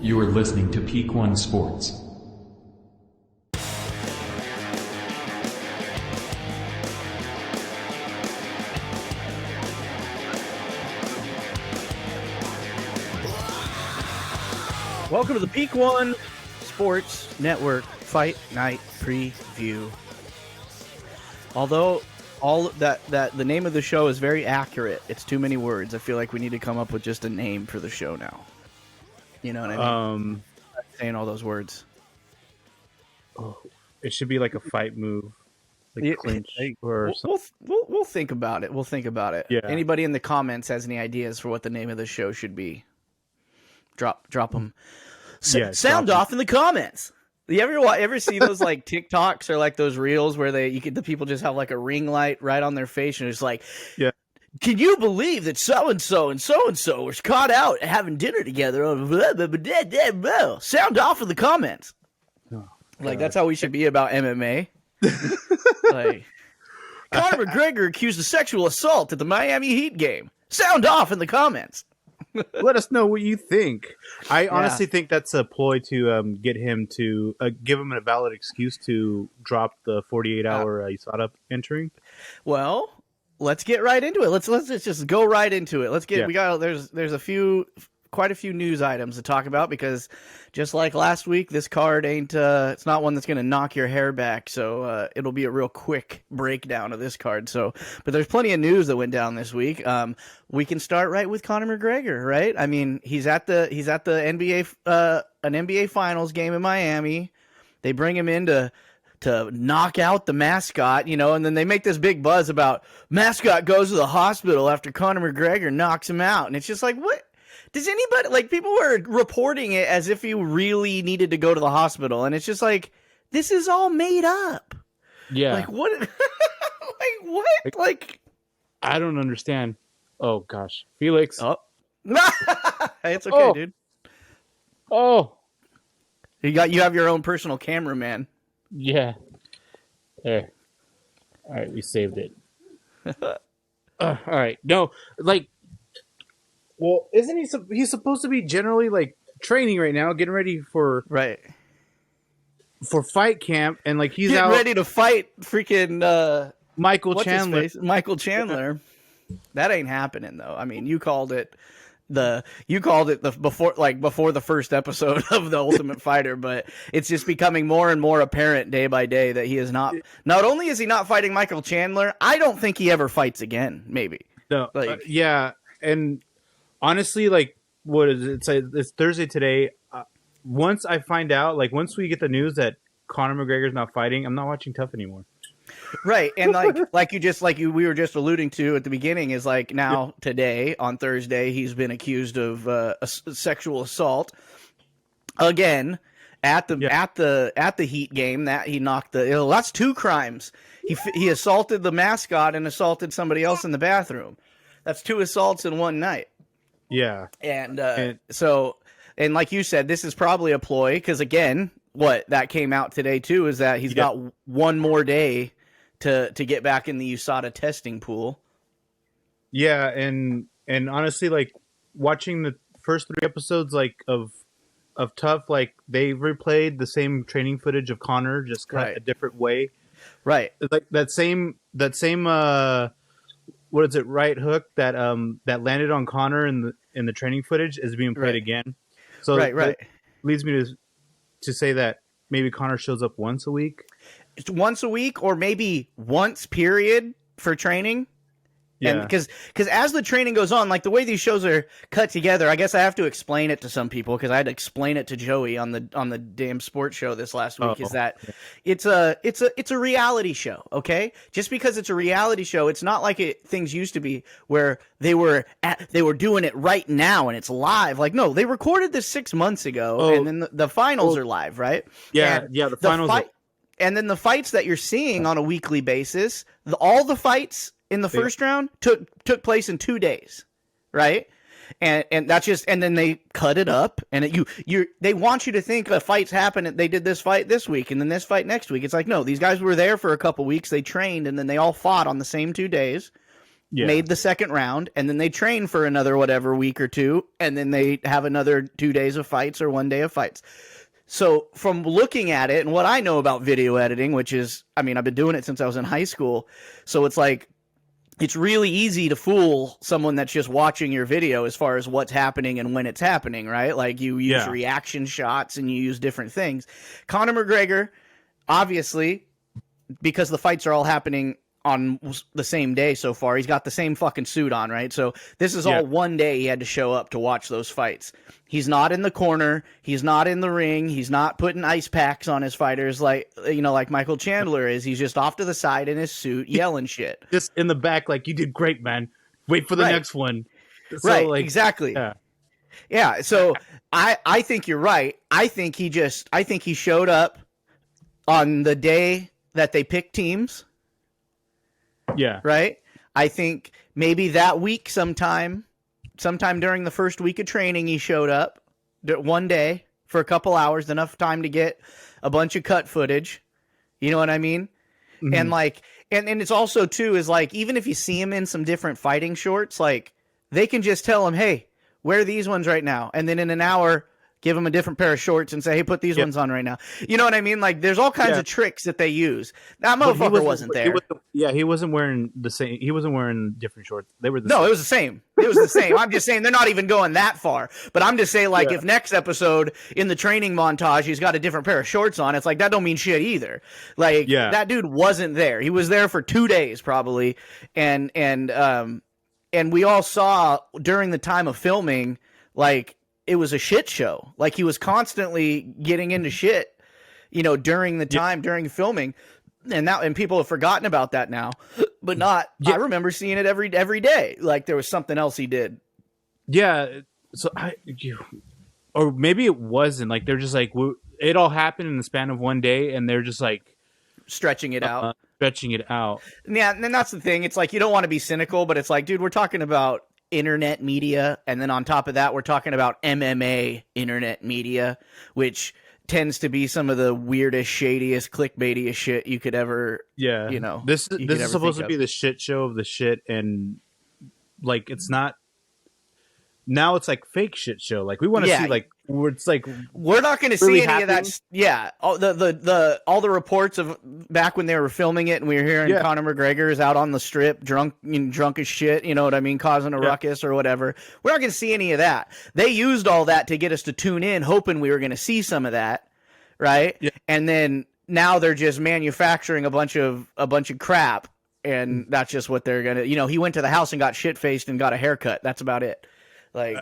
You are listening to Peak One Sports. Welcome to the Peak One Sports Network Fight Night Preview. Although that the name of the show is very accurate, it's too many words. I feel like we need to come up with just a name for the show now. You know what I mean? Saying all those words. Oh, it should be like a fight move, like clinch or something. We'll think about it. We'll think about it. Yeah. Anybody in the comments has any ideas for what the name of the show should be? Drop them. Sound off in the comments. You ever see those like TikToks or like those reels where the people just have like a ring light right on their face and it's like, yeah. Can you believe that so and so was caught out having dinner together? Sound off in the comments. Oh, like that's how we should be about MMA. Like Conor McGregor accused of sexual assault at the Miami Heat game. Sound off in the comments. Let us know what you think. I honestly think that's a ploy to get him to give him a valid excuse to drop the 48-hour USADA entering. Well, let's get right into it. Let's just go right into it. There's quite a few news items to talk about because just like last week, this card ain't it's not one that's going to knock your hair back. So it'll be a real quick breakdown of this card. So, but there's plenty of news that went down this week. We can start right with Conor McGregor, right? I mean, he's at the NBA an NBA Finals game in Miami. They bring him in to knock out the mascot, and then they make this big buzz about mascot goes to the hospital after Conor McGregor knocks him out. And it's just like, what? Does anybody, like, people were reporting it as if he really needed to go to the hospital. And it's just like, this is all made up. Yeah. Like, what? Like, what? Like, I don't understand. Oh, gosh. Felix. Oh. Hey, it's okay, dude. Oh. You have your own personal cameraman. Yeah. There. All right, we saved it. All right. No, like, well, isn't he's supposed to be generally like training right now, getting ready for fight camp, and like he's getting out ready to fight freaking Michael Chandler. Michael Chandler. That ain't happening though. I mean, you called it before the first episode of The Ultimate Fighter, but it's just becoming more and more apparent day by day that he is not only is he not fighting Michael Chandler, I don't think he ever fights again, maybe. No. Yeah, and honestly, like, what is it? It's Thursday today. Once I find out, like, once we get the news that Conor McGregor's not fighting, I'm not watching Tough anymore. Right, and we were just alluding to at the beginning is like now today on Thursday he's been accused of sexual assault again at the Heat game that he knocked that's two crimes. He assaulted the mascot and assaulted somebody else in the bathroom. That's two assaults in one night. Yeah, and like you said, this is probably a ploy because again, what that came out today too is that he's got one more day to get back in the USADA testing pool. Yeah, and honestly, like watching the first 3 episodes, like of Tough, like they replayed the same training footage of Conor, just kind of a different way. Right, like that same what is it? Right hook that landed on Conor in the training footage is being played again. So that leads me to say that maybe Conor shows up once a week. It's once a week or maybe once period for training. Yeah. Because as the training goes on, like the way these shows are cut together, I guess I have to explain it to some people because I had to explain it to Joey on the damn sports show this last week. Is that it's a reality show, okay? Just because it's a reality show, it's not like things used to be where they were doing it right now and it's live. Like no, they recorded this 6 months ago, and then the finals are live, right? Yeah, the finals. And then the fights that you're seeing on a weekly basis, all the fights in the first round took place in 2 days, right? And that's just, and then they cut it up, and they want you to think a fight's happened. They did this fight this week, and then this fight next week. It's like no, these guys were there for a couple weeks. They trained, and then they all fought on the same 2 days. made the second round, and then they train for another whatever week or two, and then they have another 2 days of fights or 1 day of fights. So from looking at it and what I know about video editing, which is, I mean, I've been doing it since I was in high school. So it's like, it's really easy to fool someone that's just watching your video as far as what's happening and when it's happening, right? Like you use reaction shots and you use different things. Conor McGregor, obviously, because the fights are all happening on the same day so far, he's got the same fucking suit on, right? So this is all 1 day he had to show up to watch those fights. He's not in the corner. He's not in the ring. He's not putting ice packs on his fighters like, you know, like Michael Chandler is. He's just off to the side in his suit yelling shit. Just in the back, like, you did great, man. Wait for the next one. So, right, like, exactly. Yeah, so I think you're right. I think he showed up on the day that they picked teams. Yeah. Right? I think maybe that week sometime during the first week of training, he showed up 1 day for a couple hours, enough time to get a bunch of cut footage. You know what I mean? Mm-hmm. And like, and it's also too, is like, even if you see him in some different fighting shorts, like they can just tell him, hey, wear these ones right now. And then in an hour, give him a different pair of shorts and say, hey, put these ones on right now. You know what I mean? Like, there's all kinds of tricks that they use. That motherfucker wasn't there. He wasn't wearing the same. He wasn't wearing different shorts. They were the same. No, it was the same. It was the same. I'm just saying they're not even going that far. But I'm just saying, like, if next episode in the training montage he's got a different pair of shorts on, it's like, that don't mean shit either. Like, that dude wasn't there. He was there for 2 days probably. And we all saw during the time of filming, like, it was a shit show. Like, he was constantly getting into shit, you know, during the time, during filming. And people have forgotten about that now, but not, I remember seeing it every day. Like, there was something else he did. Yeah. So or maybe it wasn't, like, they're just like, it all happened in the span of 1 day, and they're just like stretching it out. Yeah. And that's the thing. It's like, you don't want to be cynical, but it's like, dude, we're talking about internet media, and then on top of that we're talking about MMA internet media, which tends to be some of the weirdest, shadiest, clickbaitiest shit you could ever you know. This is supposed to be the shit show of the shit, and like, it's not. Now it's like fake shit show. Like, we want to see, like, where it's like, we're not going to really see any of that. Yeah, all the reports of back when they were filming it, and we were hearing Conor McGregor is out on the strip, drunk as shit. You know what I mean, causing a ruckus or whatever. We're not going to see any of that. They used all that to get us to tune in, hoping we were going to see some of that, right? Yeah. And then now they're just manufacturing a bunch of crap, and that's just what they're gonna. You know, he went to the house and got shit faced and got a haircut. That's about it. Like,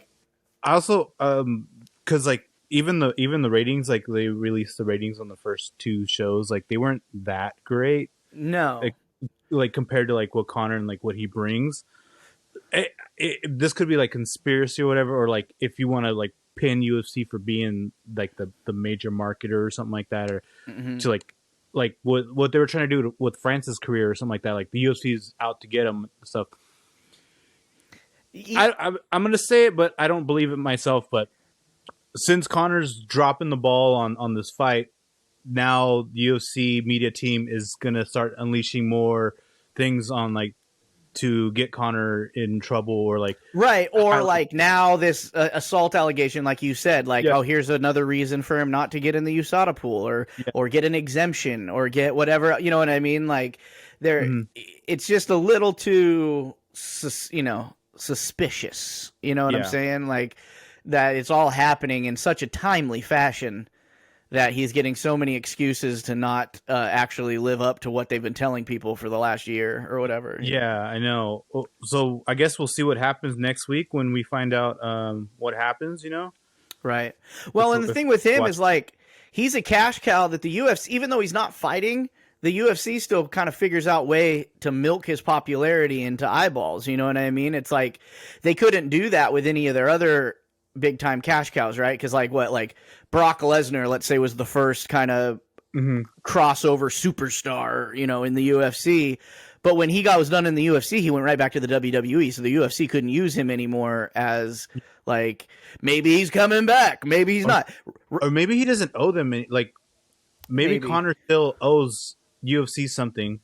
I also, because like even the ratings, like, they released the ratings on the first 2 shows, like, they weren't that great. No, like compared to like what Conor and like what he brings. This could be like conspiracy or whatever, or like if you want to like pin UFC for being like the major marketer or something like that, or to like what they were trying to do with France's career or something like that. Like, the UFC's out to get him and stuff. I'm going to say it, but I don't believe it myself. But since Conor's dropping the ball on this fight, now the UFC media team is going to start unleashing more things on, like, to get Conor in trouble, or like, right, or like now this assault allegation, like you said, like, oh, here's another reason for him not to get in the USADA pool, or get an exemption, or get whatever, you know what I mean? Like, it's just a little too, you know, suspicious, you know what I'm saying? Like, that it's all happening in such a timely fashion that he's getting so many excuses to not actually live up to what they've been telling people for the last year or whatever. Yeah, I know. So I guess we'll see what happens next week when we find out what happens, you know? Right. Well, and the thing with him is, like, he's a cash cow that the UFC, even though he's not fighting, the UFC still kind of figures out way to milk his popularity into eyeballs. You know what I mean? It's like they couldn't do that with any of their other big time cash cows, right? Because like Brock Lesnar, let's say, was the first kind of crossover superstar, you know, in the UFC. But when he was done in the UFC, he went right back to the WWE. So the UFC couldn't use him anymore as, like, maybe he's coming back, maybe he's not, or maybe he doesn't owe them any, like, maybe Conor still owes UFC something,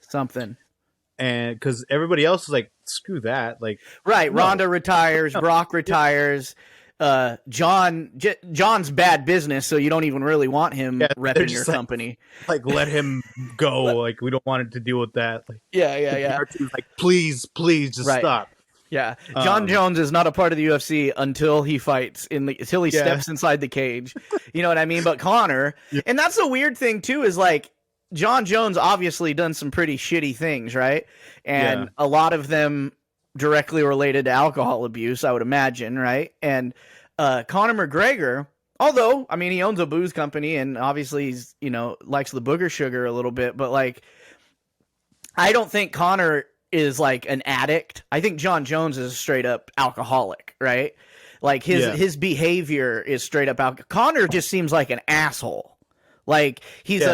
and because everybody else is like screw that. Like, right. no. Ronda retires, Brock retires. John's bad business, so you don't even really want him repping your company. Like, let him go. Like, we don't want it to deal with that. Like, yeah. R2's like, please, just stop. Yeah, John Jones is not a part of the UFC until he fights until he steps inside the cage. You know what I mean? But Conor, and that's the weird thing too, is like John Jones obviously done some pretty shitty things, right? And a lot of them directly related to alcohol abuse, I would imagine, right? And Conor McGregor, although I mean he owns a booze company and obviously he's likes the booger sugar a little bit, but like I don't think Conor is like an addict. I think John Jones is a straight up alcoholic, right? Like his behavior is straight up alcohol. Conor just seems like an asshole. Like he's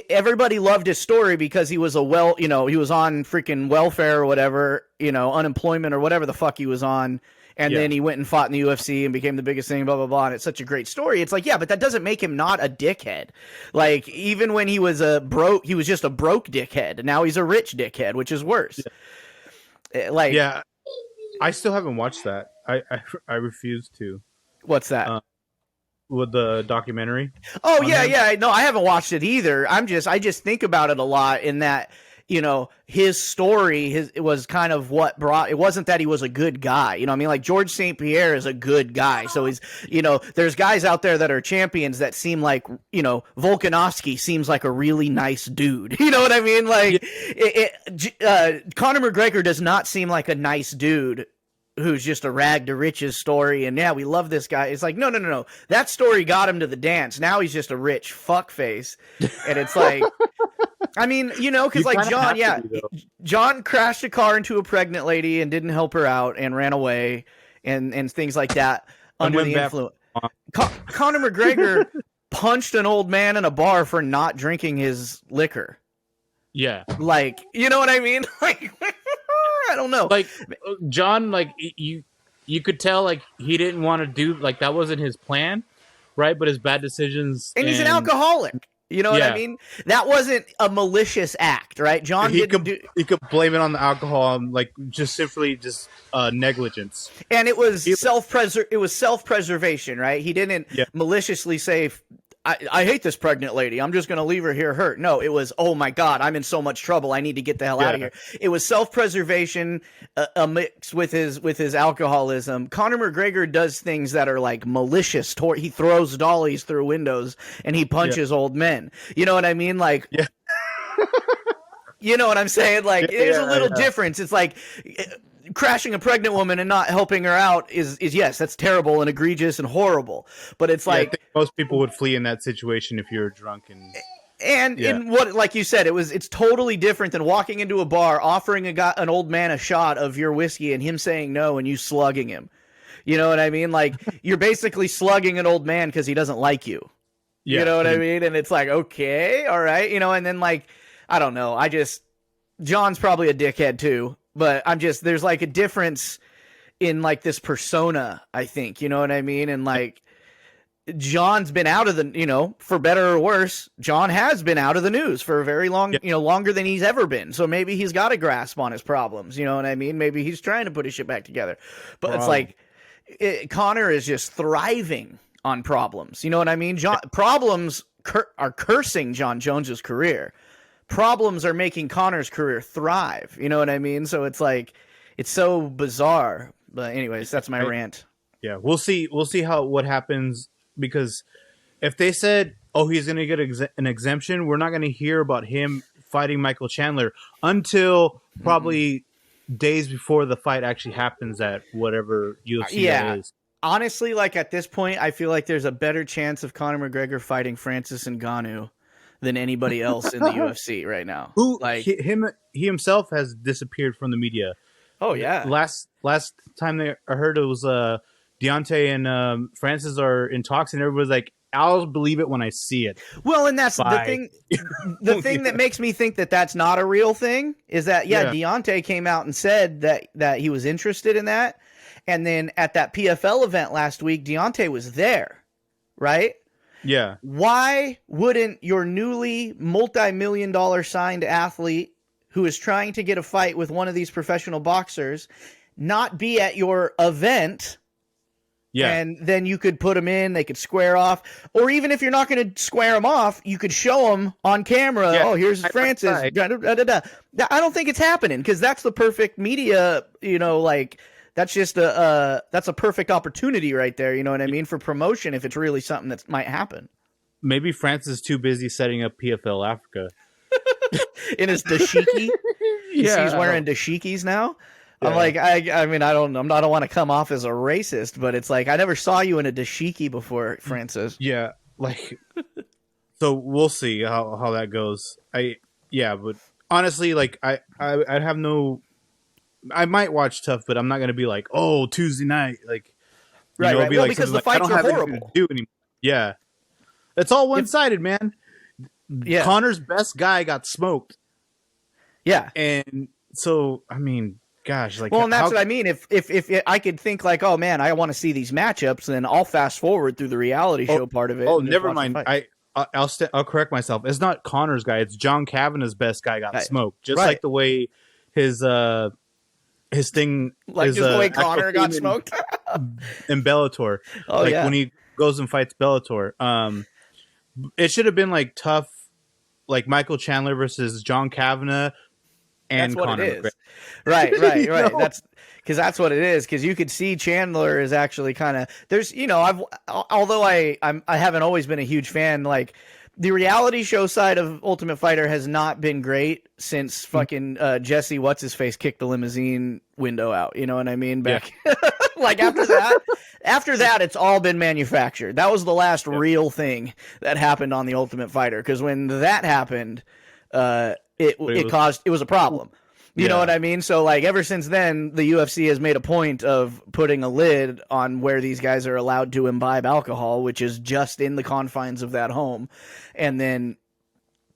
everybody loved his story because he was he was on freaking welfare or whatever, unemployment or whatever the fuck he was on. And then he went and fought in the UFC and became the biggest thing, blah, blah, blah. And it's such a great story. It's like, yeah, but that doesn't make him not a dickhead. Like, even when he was he was just a broke dickhead. And now he's a rich dickhead, which is worse. Like, yeah, I still haven't watched that. I refuse to. What's that? With the documentary. Oh, yeah. No, I haven't watched it either. I just think about it a lot in that, his story, it was kind of what brought, it wasn't that he was a good guy. You know what I mean? Like George St. Pierre is a good guy. So he's, there's guys out there that are champions that seem like, Volkanovski seems like a really nice dude. You know what I mean? Like Conor McGregor does not seem like a nice dude who's just a rag to riches story. And yeah, we love this guy. It's like, no. That story got him to the dance. Now he's just a rich fuckface. And it's like, I mean, because like John crashed a car into a pregnant lady and didn't help her out and ran away and things like that under the influence. Conor McGregor punched an old man in a bar for not drinking his liquor. Yeah. Like, you know what I mean? Like, I don't know. Like John, like you could tell like he didn't want to do, like that wasn't his plan, right? But his bad decisions. And he's an alcoholic. You know what I mean? That wasn't a malicious act, right? John he could blame it on the alcohol, and like just simply negligence. And it was self-preservation, right? He didn't maliciously say, I hate this pregnant lady. I'm just going to leave her here hurt. No, it was, oh my God, I'm in so much trouble. I need to get the hell out of here. It was self-preservation mixed with his alcoholism. Conor McGregor does things that are like malicious. He throws dollies through windows and he punches old men. You know what I mean? Like, you know what I'm saying? Like, there's a little difference. It's like crashing a pregnant woman and not helping her out is yes, that's terrible and egregious and horrible. But it's like, I think most people would flee in that situation if you're drunk and in what, like you said, it's totally different than walking into a bar, offering an old man a shot of your whiskey and him saying no and you slugging him. You know what I mean? Like you're basically slugging an old man because he doesn't like you. You know what I mean? And it's like, okay, all right, and then like, I don't know. John's probably a dickhead too. But there's like a difference in like this persona, I think, you know what I mean? And like, John's been out of the, for better or worse, John has been out of the news for a very long, longer than he's ever been. So maybe he's got a grasp on his problems, you know what I mean? Maybe he's trying to put his shit back together. But it's like, Conor is just thriving on problems, you know what I mean? Problems are cursing John Jones's career. Problems are making Conor's career thrive. You know what I mean? So it's like, it's so bizarre. But anyways, that's my rant. Yeah, we'll see what happens, because if they said, oh, he's going to get an exemption, we're not going to hear about him fighting Michael Chandler until probably days before the fight actually happens at whatever UFC that is. Honestly, like at this point, I feel like there's a better chance of Conor McGregor fighting Francis Ngannou than anybody else in the UFC right now. He himself has disappeared from the media. Oh yeah. Last time I heard it was Deontay and Francis are in talks, and everybody's like, I'll believe it when I see it. Well, and that's the thing. The thing that makes me think that that's not a real thing is that Deontay came out and said that he was interested in that, and then at that PFL event last week, Deontay was there, right? Yeah. Why wouldn't your newly multi-million-dollar signed athlete who is trying to get a fight with one of these professional boxers not be at your event. Yeah. And then you could put them in, they could square off. Or even if you're not going to square them off, you could show them on camera. Yeah. Oh, here's Francis. I don't think it's happening because that's the perfect media, like that's just that's a perfect opportunity right there. You know what I mean? For promotion, if it's really something that might happen. Maybe Francis is too busy setting up PFL Africa. In his dashiki? Yeah. He's wearing dashikis now? Yeah. I'm like, I mean, I don't want to come off as a racist, but it's like, I never saw you in a dashiki before, Francis. Yeah. Like, so we'll see how that goes. But honestly, like, I have no, I might watch Tough, but I'm not going to be like, oh, Tuesday night. Like, right. Be well, like, because the like, fights are horrible. To do anymore. Yeah. It's all one-sided, man. Yeah. Connor's best guy got smoked. Yeah. And so, I mean, gosh, like, well, and that's what I mean. If I could think like, oh man, I want to see these matchups, then I'll fast forward through the reality show part of it. Oh, never mind. I'll correct myself. It's not Connor's guy. It's John Kavanagh's best guy got smoked. Just like the way his thing, like just the way Connor got smoked in Bellator. Oh like when he goes and fights Bellator. It should have been like Tough, like Michael Chandler versus John Kavanagh. And that's what Connor it is. Right. That's because that's what it is. Because you could see Chandler is actually kind of there's although I haven't always been a huge fan. Like the reality show side of Ultimate Fighter has not been great since fucking Jesse what's his face kicked the limousine window out. You know what I mean? Back like after that it's all been manufactured. That was the last real thing that happened on the Ultimate Fighter. Because when that happened, it was a problem. You know what I mean? So like ever since then, the UFC has made a point of putting a lid on where these guys are allowed to imbibe alcohol, which is just in the confines of that home. And then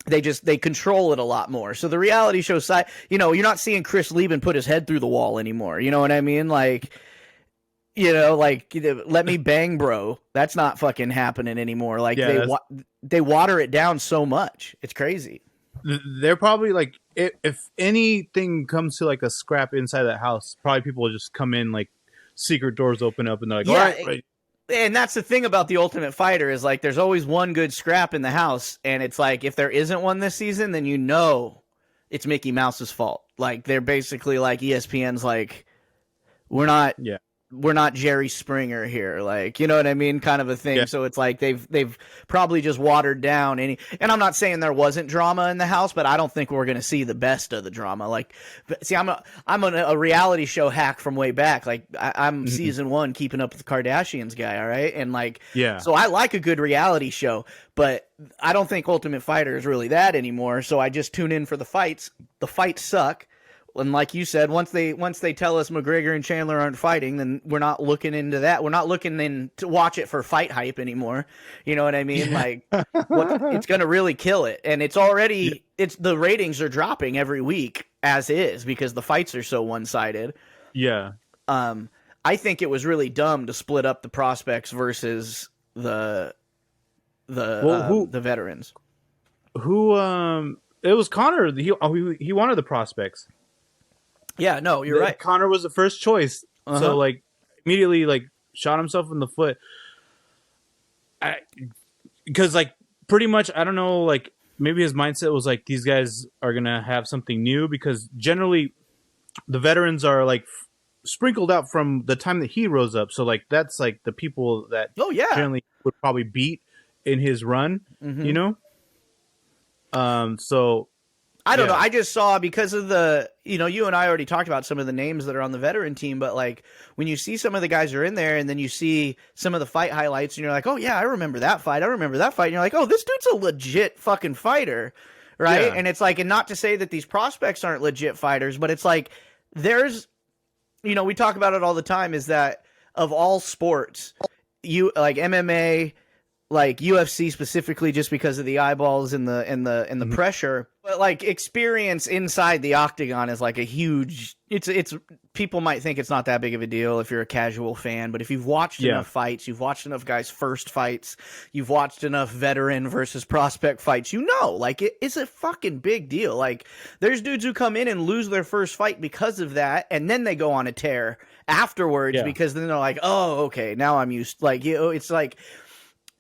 they control it a lot more. So the reality show side, you're not seeing Chris Lieben put his head through the wall anymore. You know what I mean? Like, let me bang, bro. That's not fucking happening anymore. Like they water it down so much. It's crazy. They're probably like, if anything comes to like a scrap inside that house, probably people will just come in, like secret doors open up and they're like, all right. And that's the thing about the Ultimate Fighter is like, there's always one good scrap in the house. And it's like, if there isn't one this season, then it's Mickey Mouse's fault. Like they're basically like ESPN's like, we're not Jerry Springer here, like, you know what I mean, kind of a thing. Yeah. So it's like they've probably just watered down any. And I'm not saying there wasn't drama in the house, but I don't think we're gonna see the best of the drama. Like, see, I'm a reality show hack from way back. Like, I'm season 1 Keeping Up with the Kardashians guy, all right, and like, so I like a good reality show, but I don't think Ultimate Fighter is really that anymore. So I just tune in for the fights. The fights suck. And like you said, once they tell us McGregor and Chandler aren't fighting, then we're not looking into that. We're not looking in to watch it for fight hype anymore. You know what I mean? Yeah. Like, it's going to really kill it. And it's already the ratings are dropping every week as is because the fights are so one-sided. Yeah. I think it was really dumb to split up the prospects versus the veterans. Who it was Connor. He wanted the prospects. Yeah, no, you're right. Connor was the first choice, so like immediately like shot himself in the foot. Because like pretty much, I don't know, like maybe his mindset was like these guys are gonna have something new because generally the veterans are like sprinkled out from the time that he rose up. So like that's like the people that generally would probably beat in his run, you know. So. I don't know. I just saw because of the, you and I already talked about some of the names that are on the veteran team, but like when you see some of the guys are in there and then you see some of the fight highlights and you're like, oh yeah, I remember that fight. And you're like, oh, this dude's a legit fucking fighter. Right. Yeah. And it's like, and not to say that these prospects aren't legit fighters, but it's like, there's, we talk about it all the time is that of all sports, like MMA, like UFC specifically just because of the eyeballs and the pressure, but like experience inside the octagon is like a huge, it's people might think it's not that big of a deal if you're a casual fan, but if you've watched enough fights, you've watched enough guys' first fights, you've watched enough veteran versus prospect fights, like it's a fucking big deal. Like there's dudes who come in and lose their first fight because of that, and then they go on a tear afterwards because then they're like, oh, okay, now I'm used. Like, it's like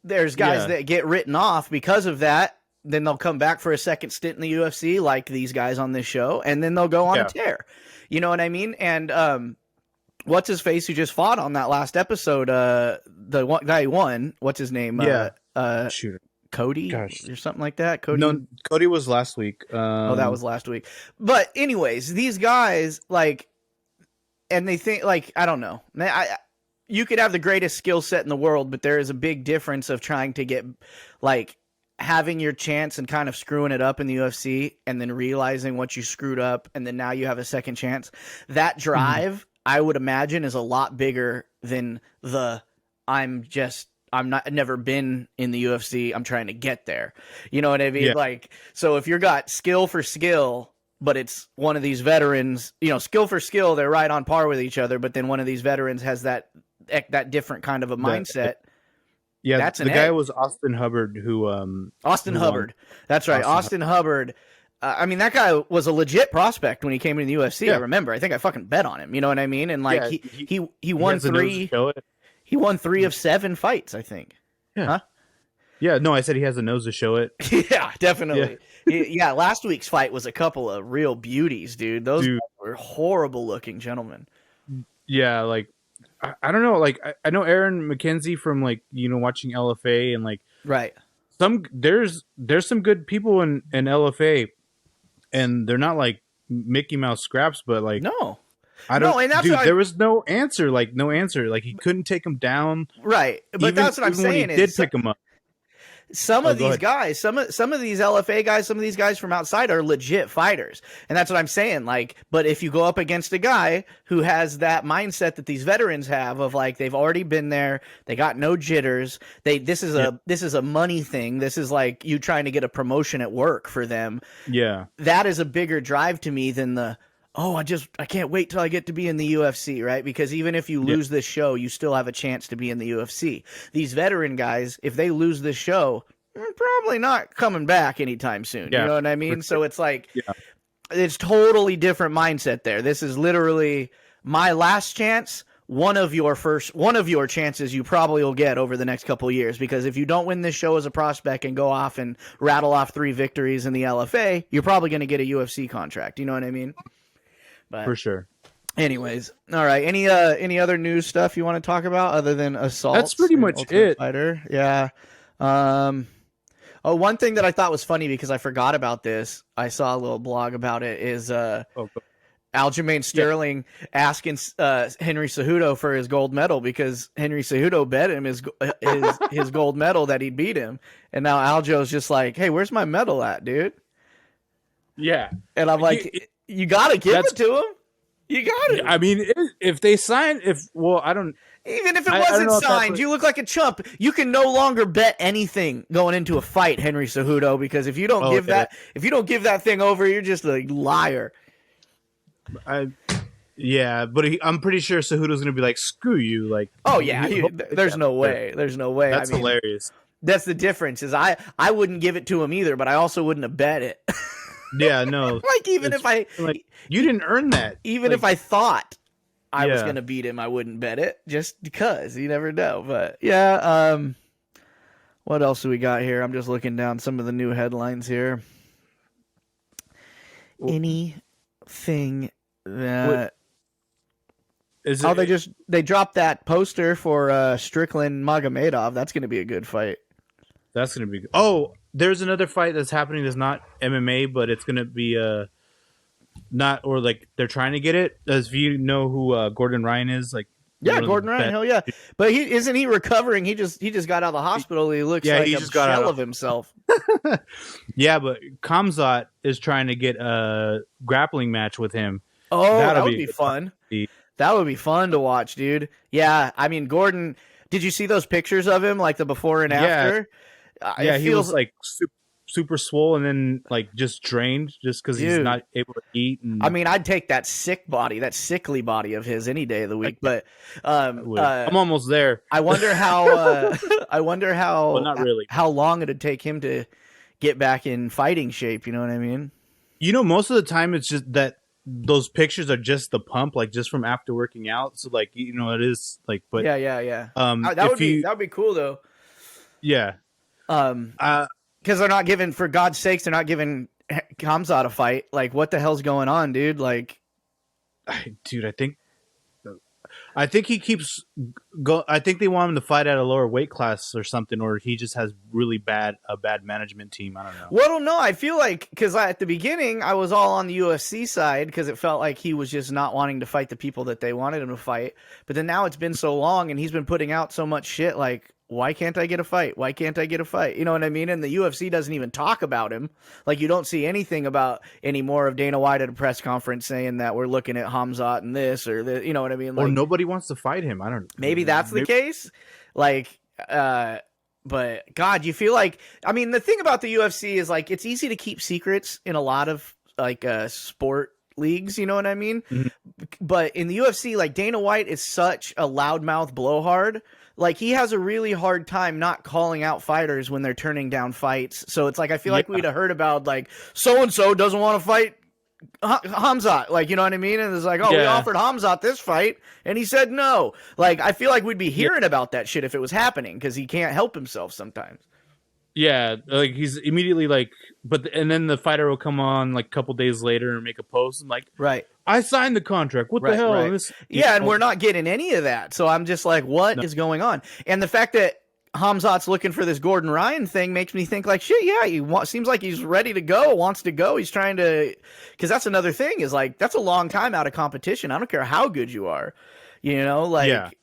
there's guys that get written off because of that. Then they'll come back for a second stint in the UFC, like these guys on this show, and then they'll go on a tear. You know what I mean? And what's his face who just fought on that last episode? The one guy who won. What's his name? Cody or something like that. Cody. No, Cody was last week. That was last week. But anyways, these guys and they think I don't know. You could have the greatest skill set in the world, but there is a big difference of trying to get having your chance and kind of screwing it up in the UFC and then realizing what you screwed up and then now you have a second chance. That drive, I would imagine, is a lot bigger than never been in the UFC. I'm trying to get there. You know what I mean? Yeah. So if you're got skill for skill, but it's one of these veterans, skill for skill, they're right on par with each other. But then one of these veterans has that different kind of a mindset. Yeah, that's the guy was Austin Hubbard who Hubbard. That's right. Austin Hubbard. I mean, that guy was a legit prospect when he came into the UFC. I remember. I think I fucking bet on him. You know what I mean? And he won three. He won 3 of 7 fights, I think. Yeah. Huh? Yeah. No, I said he has a nose to show it. Yeah, definitely. Yeah. Last week's fight was a couple of real beauties, dude. Those were horrible looking gentlemen. Yeah, I don't know, I know Aaron McKenzie from watching LFA and right. There's some good people in LFA, and they're not like Mickey Mouse scraps, but no, I don't. No, and that's there was no answer. He couldn't take him down. Right, but that's what I'm saying. When he did pick him up. Some of these guys, some of these LFA guys, some of these guys from outside are legit fighters. And that's what I'm saying. But if you go up against a guy who has that mindset that these veterans have of they've already been there, they got no jitters. This is a money thing. This is like you trying to get a promotion at work for them. Yeah. That is a bigger drive to me than I can't wait till I get to be in the UFC, right? Because even if you lose this show, you still have a chance to be in the UFC. These veteran guys, if they lose this show, they're probably not coming back anytime soon. Yeah, you know what I mean? So it's it's totally different mindset there. This is literally my last chance. One of your chances you probably will get over the next couple of years, because if you don't win this show as a prospect and go off and rattle off 3 victories in the LFA, you're probably going to get a UFC contract. You know what I mean? But for sure. Anyways, all right. Any other news stuff you want to talk about other than assault? That's pretty much it. Fighter? Yeah. One thing that I thought was funny because I forgot about this. I saw a little blog about it. Is Aljamain Sterling asking Henry Cejudo for his gold medal because Henry Cejudo bet him his gold medal that he beat him, and now Aljo's just like, "Hey, where's my medal at, dude?" Yeah, and I'm like. You gotta give it to him. You got it. I mean, if they sign, I don't. Even if it wasn't signed, you look like a chump. You can no longer bet anything going into a fight, Henry Cejudo, because if you don't give that thing over, you're just a liar. Yeah, but I'm pretty sure Cejudo's gonna be like, "Screw you!" Like, oh yeah, there's no way. There's no way. That's hilarious. That's the difference. Is I wouldn't give it to him either, but I also wouldn't have bet it. Yeah, no. Even if you didn't earn that. Even if I thought I was going to beat him, I wouldn't bet it just because you never know. But yeah, what else do we got here? I'm just looking down some of the new headlines here. Anything that they dropped that poster for Strickland Magomedov. That's going to be a good fight. That's going to be good. Oh, there's another fight that's happening that's not MMA, but it's going to be they're trying to get it. As if you know who Gordon Ryan is, Gordon Ryan, hell yeah. But isn't he recovering? He just got out of the hospital. He looks like a shell of himself. Yeah, but Khamzat is trying to get a grappling match with him. Oh, that would be fun. That would be fun to watch, dude. Yeah, I mean, Gordon, did you see those pictures of him, like the before and after? Yeah, he was super swole and then like just drained just because he's Dude. not able to eat. And I mean, I'd take that sickly body of his any day of the week. But I'm almost there. I wonder how. Well, not really. How long it'd take him to get back in fighting shape. You know what I mean? You know, most of the time it's just that those pictures are just the pump, like just from after working out. So like, you know, it is like, but yeah. that would be cool though. Yeah. Because they're not giving, for God's sakes, they're not giving Hamzat a fight. Like, what the hell's going on, dude? Like, dude, I think he keeps I think they want him to fight at a lower weight class or something, or he just has really bad management team. I don't know. Well, I don't know. I feel like, because at the beginning I was all on the UFC side because it felt like he was just not wanting to fight the people that they wanted him to fight. But then now it's been so long and he's been putting out so much shit like, why can't I get a fight? Why can't I get a fight? You know what I mean? And the UFC doesn't even talk about him. Like, you don't see anything about any more of Dana White at a press conference saying that we're looking at Hamzat and this or the, you know what I mean? Like, or nobody wants to fight him. I don't know. Maybe that's the case. Like, but God, you feel like, I mean, the thing about the UFC is like, it's easy to keep secrets in a lot of like sport leagues, you know what I mean? Mm-hmm. But in the UFC, like, Dana White is such a loudmouth blowhard. Like, he has a really hard time not calling out fighters when they're turning down fights. So it's like, I feel like we'd have heard about like, so-and-so doesn't want to fight Hamzat, like, you know what I mean? And it's like, we offered Hamzat this fight and he said no. Like, I feel like we'd be hearing about that shit if it was happening, because he can't help himself sometimes. Yeah, like, he's immediately like, and then the fighter will come on like a couple days later and make a post and like, right, I signed the contract. What the hell? Right. And we're not getting any of that. So I'm just like, what is going on? And the fact that Hamzat's looking for this Gordon Ryan thing makes me think like, shit, yeah, seems like he's ready to go, wants to go. He's trying to, because that's another thing is like, that's a long time out of competition. I don't care how good you are, you know, like,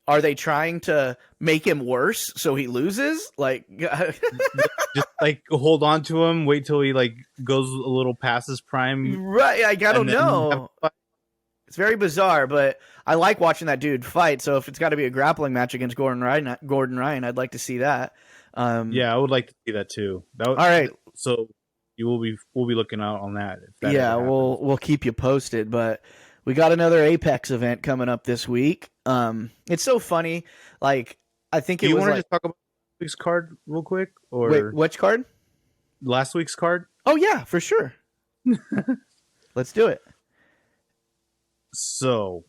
are they trying to make him worse so he loses? Like, just like hold on to him, wait till he like goes a little past his prime. Right. I don't know. It's very bizarre, but I like watching that dude fight. So if it's got to be a grappling match against Gordon Ryan, I'd like to see that. Yeah, I would like to see that too. All right. So we'll be looking out on that. We'll keep you posted. But we got another Apex event coming up this week. It's so funny. Like, I think you want to just talk about last week's card real quick, or wait, which card? Last week's card. Oh yeah, for sure. Let's do it. So,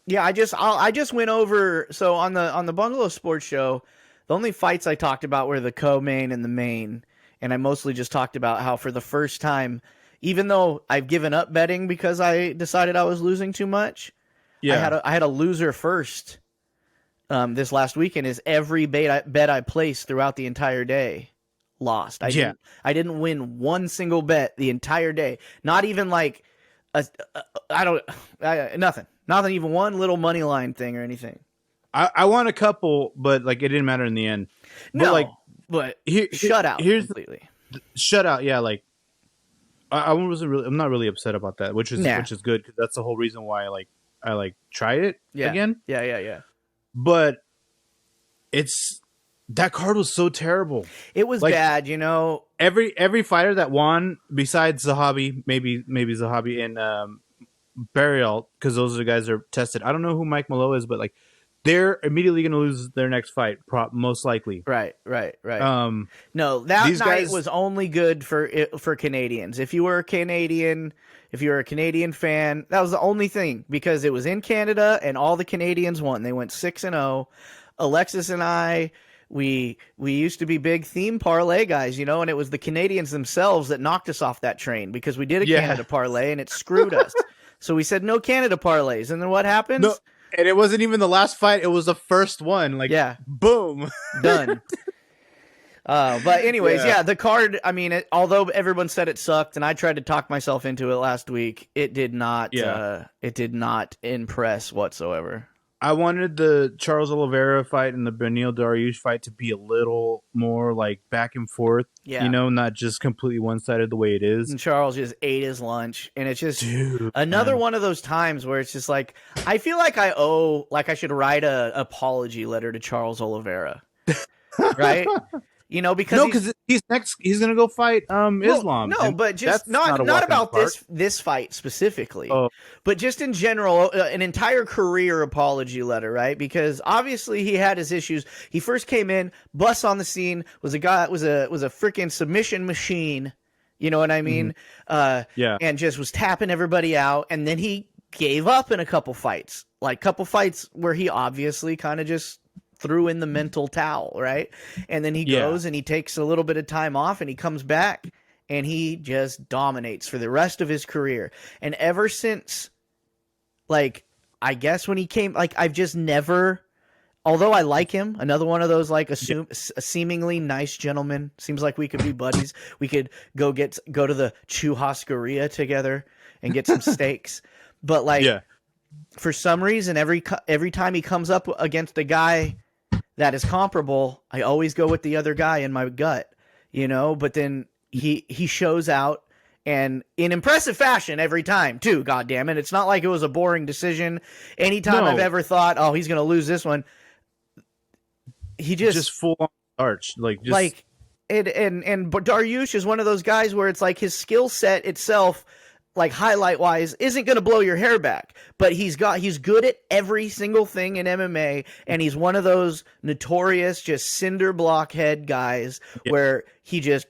yeah, I just went over. So on the Bungalow Sports Show, the only fights I talked about were the co-main and the main, and I mostly just talked about how for the first time, even though I've given up betting because I decided I was losing too much, I had a loser first. This last weekend is every bet I placed throughout the entire day lost. I didn't win one single bet the entire day. Not even like nothing. Not even one little money line thing or anything. I won a couple, but like it didn't matter in the end. But shutout completely. Shutout, yeah. Like I'm not really upset about that, which is good because that's the whole reason why I tried it again. Yeah. But that card was so terrible. It was bad, you know. Every fighter that won, besides Zahabi, maybe Zahabi and Burial, because those are the guys that are tested. I don't know who Mike Malone is, but like they're immediately going to lose their next fight, most likely. Right. No, that night was only good for Canadians. If you were a Canadian fan, that was the only thing, because it was in Canada and all the Canadians won. They went 6-0. Alexis and I, we used to be big theme parlay guys, you know, and it was the Canadians themselves that knocked us off that train because we did a Canada parlay and it screwed us. So we said no Canada parlays, and then what happens? No, and it wasn't even the last fight; it was the first one. Like, boom, done. But anyways, the card. I mean, although everyone said it sucked, and I tried to talk myself into it last week, it did not. It did not impress whatsoever. I wanted the Charles Oliveira fight and the Beneil Dariush fight to be a little more like back and forth. Yeah. You know, not just completely one-sided the way it is. And Charles just ate his lunch, and it's just another one of those times where it's just like, I feel like I should write a apology letter to Charles Oliveira. Right? You know, because No, because he's gonna go fight Islam. No, and but just that's not a not walk in the about park. this fight specifically, Oh. but just in general, an entire career apology letter, right? Because obviously he had his issues. He first came in, bust on the scene, was a freaking submission machine. You know what I mean? Yeah. And just was tapping everybody out, and then he gave up in a couple fights, where he obviously kind of just threw in the mental towel, right? And then he goes and he takes a little bit of time off and he comes back and he just dominates for the rest of his career. And ever since, like, I guess when he came, like, I've just never, although I like him, another one of those, like, a seemingly nice gentleman. Seems like we could be buddies. We could go to the churrascaria together and get some steaks. But, like, for some reason, every time he comes up against a guy that is comparable, I always go with the other guy in my gut, you know, but then he shows out and in impressive fashion every time too. God damn it. It's not like it was a boring decision. Anytime I've ever thought, oh, he's going to lose this one. He just full on arch. And Dariush is one of those guys where it's like his skill set itself, like highlight wise, isn't going to blow your hair back, but he's good at every single thing in MMA. And he's one of those notorious, just cinder block head guys where he just,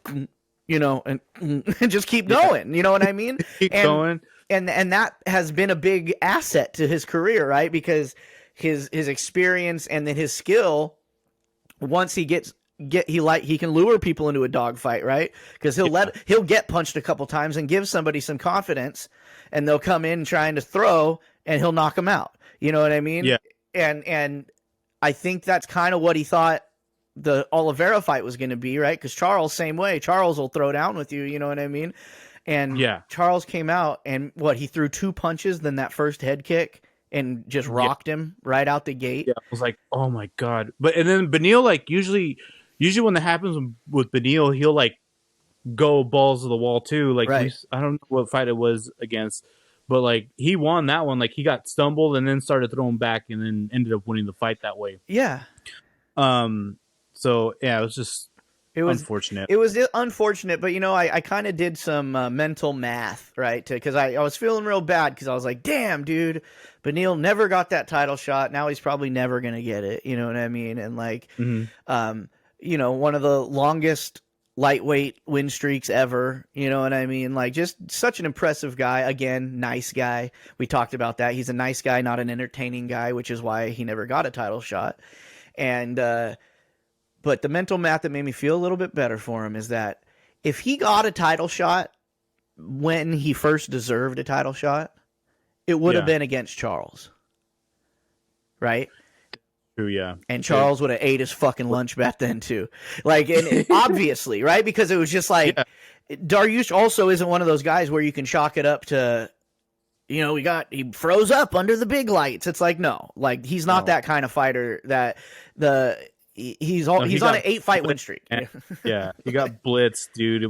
you know, and just keep going, you know what I mean? Going. And that has been a big asset to his career, right? Because his experience and then his skill, once he he can lure people into a dogfight, right? Because he'll get punched a couple times and give somebody some confidence, and they'll come in trying to throw, and he'll knock them out. You know what I mean? Yeah. And I think that's kind of what he thought the Oliveira fight was going to be, right? Because Charles, same way. Charles will throw down with you. You know what I mean? And Charles came out and he threw 2 punches, then that first head kick, and just rocked him right out the gate. Yeah, I was like, oh my God. And then Beneil, like, usually when that happens with Beneil, he'll like go balls to the wall too. Like, I don't know what fight it was against, but like he won that one. Like he got stumbled and then started throwing back and then ended up winning the fight that way. Yeah. So yeah, it was unfortunate. It was unfortunate, but you know, I kind of did some mental math, right? Because I was feeling real bad because I was like, damn, dude, Beneil never got that title shot. Now he's probably never gonna get it. You know what I mean? And like, you know, one of the longest lightweight win streaks ever. You know what I mean? Like, just such an impressive guy. Again, nice guy. We talked about that. He's a nice guy, not an entertaining guy, which is why he never got a title shot. And but the mental math that made me feel a little bit better for him is that if he got a title shot when he first deserved a title shot, it would have been against Charles. Right? True, yeah. And Charles would have ate his fucking lunch back then too. Like, and obviously, right? Because it was just like, Dariush also isn't one of those guys where you can chalk it up to, you know, he froze up under the big lights. It's like, no, like he's not that kind of fighter that he's on an 8-fight win streak. Yeah. He got blitzed, dude.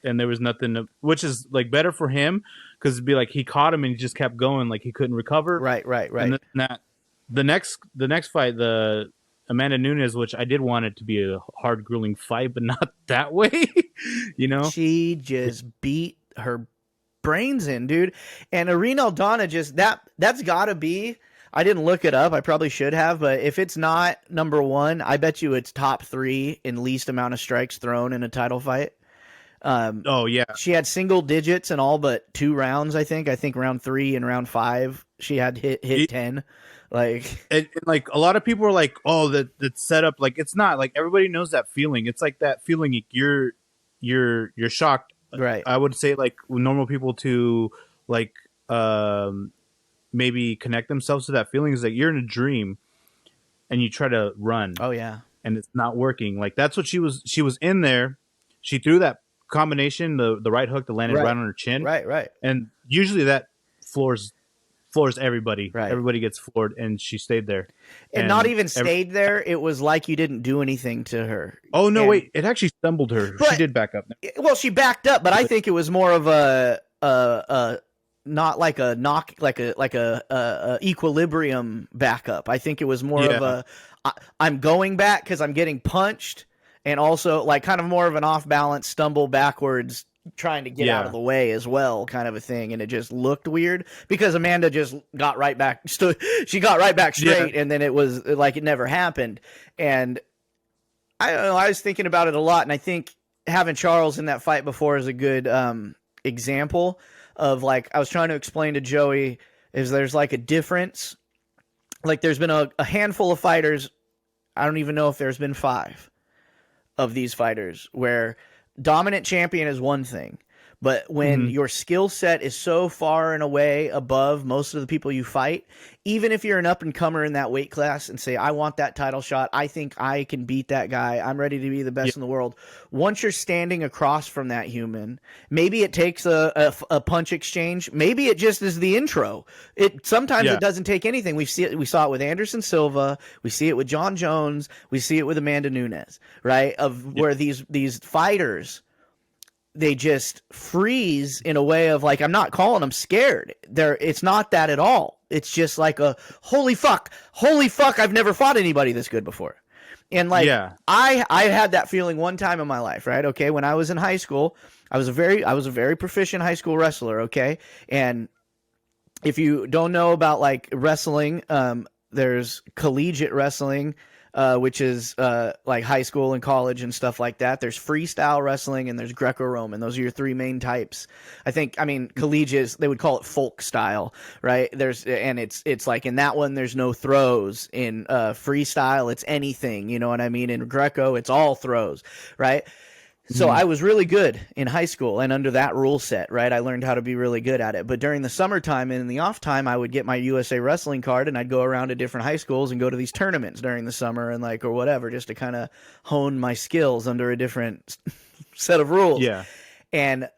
And there was nothing, which is like better for him because it'd be like he caught him and he just kept going, like he couldn't recover. Right. And the next fight, the Amanda Nunes, which I did want it to be a hard, grueling fight, but not that way. You know, she just beat her brains in, dude. And Irene Aldana that's gotta be, I didn't look it up, I probably should have, but if it's not number 1, I bet you it's top 3 in least amount of strikes thrown in a title fight. She had single digits in all but 2 rounds. I think round 3 and round 5 she had hit 10. Like, and like a lot of people are like, oh, that's set up. Like, it's not. Like, everybody knows that feeling. It's like that feeling, like you're shocked, right? I would say, like, normal people to like maybe connect themselves to that feeling is like you're in a dream and you try to run. Oh yeah. And it's not working. Like, that's what she was in there. She threw that combination, the right hook that landed right on her chin. Right. And usually that floors everybody. Right. Everybody gets floored, and she stayed there. And not even stayed there. It was like you didn't do anything to her. Oh no, wait! It actually stumbled her. She did back up. Well, she backed up, but I think it was more of a not like a knock, like a equilibrium backup. I think it was more of a I'm going back because I'm getting punched, and also like kind of more of an off balance stumble backwards trying to get out of the way as well, kind of a thing. And it just looked weird because Amanda just got right back. She got right back straight, and then it was like it never happened. And I don't know. I was thinking about it a lot, and I think having Charles in that fight before is a good example of like I was trying to explain to Joey is there's like a difference. Like there's been a handful of fighters. I don't even know if there's been 5 of these fighters where dominant champion is one thing, but when your skill set is so far and away above most of the people you fight, even if you're an up and comer in that weight class and say, I want that title shot, I think I can beat that guy, I'm ready to be the best in the world. Once you're standing across from that human, maybe it takes a punch exchange. Maybe it just is the intro. Sometimes it doesn't take anything. We saw it with Anderson Silva. We see it with John Jones. We see it with Amanda Nunes, right? Where these fighters, they just freeze in a way of like, I'm not calling them scared. It's not that at all. It's just like a holy fuck, I've never fought anybody this good before. And like, I had that feeling one time in my life, right? Okay. When I was in high school, I was a very proficient high school wrestler. Okay. And if you don't know about like wrestling, there's collegiate wrestling, which is like high school and college and stuff like that. There's freestyle wrestling and there's Greco-Roman. Those are your 3 main types. I mean, collegiate, they would call it folk style, right? It's like in that one, there's no throws. In freestyle, it's anything, you know what I mean? In Greco, it's all throws, right? So I was really good in high school and under that rule set, right? I learned how to be really good at it. But during the summertime and in the off time, I would get my USA Wrestling card and I'd go around to different high schools and go to these tournaments during the summer and like, or whatever, just to kind of hone my skills under a different set of rules. Yeah. And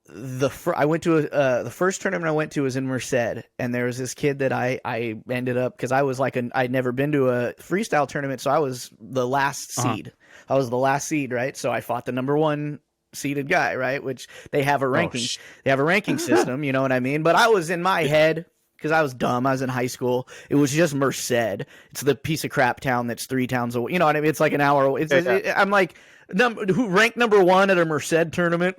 the first tournament I went to was in Merced, and there was this kid that I ended up, because I was like I'd never been to a freestyle tournament, so I was the last seed. I was the last seed, right? So I fought the number 1 seeded guy, right? Which they have a ranking. They have a ranking system, you know what I mean? But I was in my head, because I was dumb. I was in high school. It was just Merced. It's the piece of crap town that's 3 towns away. You know what I mean? It's like an hour away. I'm like, who ranked number 1 at a Merced tournament?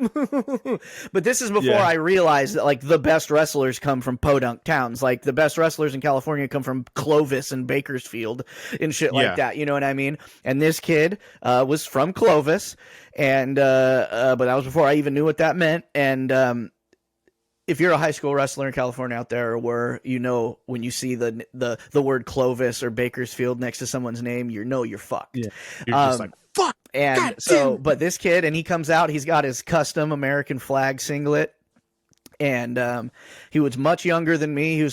But this is before I realized that like the best wrestlers come from podunk towns. Like the best wrestlers in California come from Clovis and Bakersfield and shit like that. You know what I mean? And this kid was from Clovis, and but that was before I even knew what that meant. And if you're a high school wrestler in California out there, or where, you know, when you see the word Clovis or Bakersfield next to someone's name, you know you're fucked. Yeah. You're just like, fuck. And God, so, but this kid, and he comes out, he's got his custom American flag singlet, and he was much younger than me. I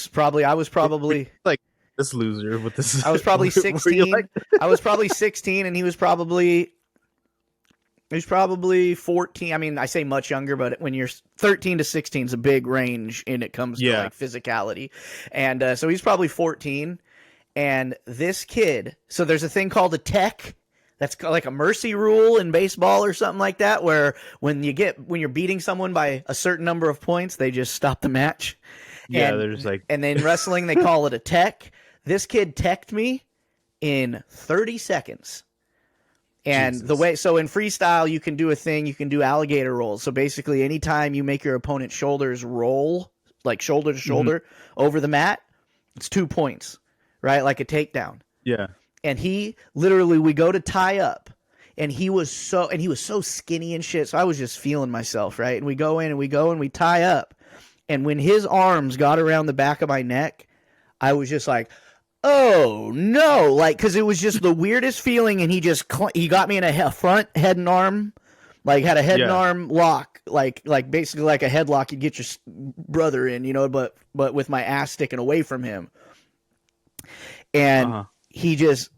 was probably like this loser with this. I was probably 16. Like? I was probably 16, and he was probably 14. I mean, I say much younger, but when you're 13 to 16 is a big range and it comes to like physicality. And so he's probably 14. And this kid, so there's a thing called a tech. That's like a mercy rule in baseball or something like that, where when you're beating someone by a certain number of points, they just stop the match. Yeah, there's like, and then wrestling, they call it a tech. This kid teched me in 30 seconds. And so in freestyle, you can do a thing, you can do alligator rolls. So basically, anytime you make your opponent's shoulders roll, like shoulder to shoulder over the mat, it's 2 points, right? Like a takedown. Yeah. And we go to tie up, and he was so skinny and shit. So I was just feeling myself, right? And we go in and we tie up. And when his arms got around the back of my neck, I was just like, oh no, like, cause it was just the weirdest feeling. And he got me in a front head and arm, like had a head and arm lock, like basically like a headlock you'd get your brother in, you know, but with my ass sticking away from him. And he just